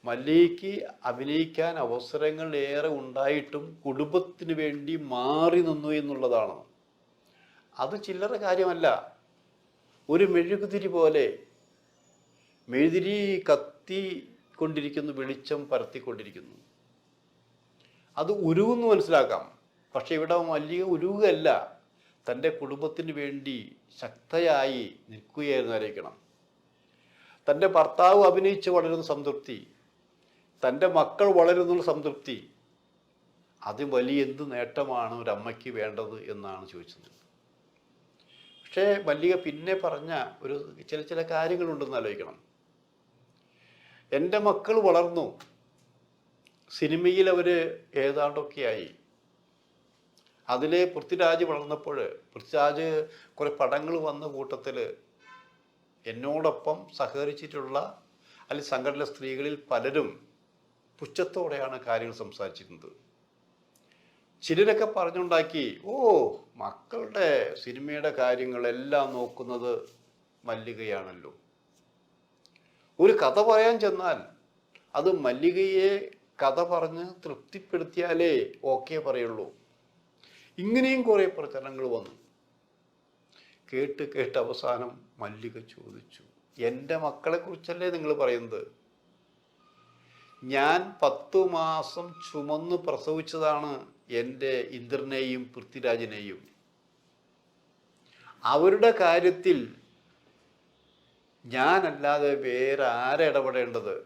മല്ലികയ്ക്ക് അഭിനയിക്കാൻ അവസരങ്ങൾ ഏറെ ഉണ്ടായിട്ടും കുടുംബത്തിന് വേണ്ടി മാറി നിന്നു എന്നുള്ളതാണ്. അത് ചില്ലറ കാര്യമല്ല. ഒരു മെഴുകുതിരി പോലെ മെഴുതിരി കത്തി കൊണ്ടിരിക്കുന്നു, വെളിച്ചം പരത്തിക്കൊണ്ടിരിക്കുന്നു. അത് ഉരുവെന്ന് മനസ്സിലാക്കാം. പക്ഷെ ഇവിടെ മല്ലിക ഉരുവുകയല്ല, തൻ്റെ കുടുംബത്തിന് വേണ്ടി ശക്തയായി നിൽക്കുകയായിരുന്നു ആലോചിക്കണം. തൻ്റെ ഭർത്താവ് അഭിനയിച്ച് വളരുന്ന സംതൃപ്തി, തൻ്റെ മക്കൾ വളരുന്നുള്ള സംതൃപ്തി, അത് വലിയ എന്ത് നേട്ടമാണ് ഒരമ്മയ്ക്ക് വേണ്ടത് എന്നാണ് ചോദിച്ചത്. പക്ഷേ മല്ലിക പിന്നെ പറഞ്ഞ ഒരു ചില കാര്യങ്ങളുണ്ടെന്ന് ആലോചിക്കണം. എൻ്റെ മക്കൾ വളർന്നു, സിനിമയിൽ അവർ ഏതാണ്ടൊക്കെയായി. അതിൽ പൃഥ്വിരാജ് വളർന്നപ്പോൾ പൃഥ്വിരാജ് കുറേ പടങ്ങൾ വന്ന കൂട്ടത്തിൽ എന്നോടൊപ്പം സഹകരിച്ചിട്ടുള്ള അല്ലെങ്കിൽ സംഘടന സ്ത്രീകളിൽ പലരും പുച്ഛത്തോടെയാണ് കാര്യങ്ങൾ സംസാരിച്ചിരുന്നത്. ചിലരൊക്കെ പറഞ്ഞുണ്ടാക്കി, മക്കളുടെ സിനിമയുടെ കാര്യങ്ങളെല്ലാം നോക്കുന്നത് മല്ലികയാണല്ലോ. ഒരു കഥ പറയാൻ ചെന്നാൽ അത് മല്ലികയെ കഥ പറഞ്ഞ് തൃപ്തിപ്പെടുത്തിയാലേ ഓക്കെ പറയുള്ളൂ. ഇങ്ങനെയും കുറേ പ്രചരണങ്ങൾ വന്നു. കേട്ട് അവസാനം മല്ലിക ചോദിച്ചു, എൻ്റെ മക്കളെക്കുറിച്ചല്ലേ നിങ്ങൾ പറയുന്നത്? ഞാൻ 10 മാസം ചുമന്ന് പ്രസവിച്ചതാണ് എൻ്റെ ഇന്ദ്രനെയും പൃഥ്വിരാജിനെയും. അവരുടെ കാര്യത്തിൽ ഞാനല്ലാതെ വേറെ ആരിടപെടേണ്ടത്?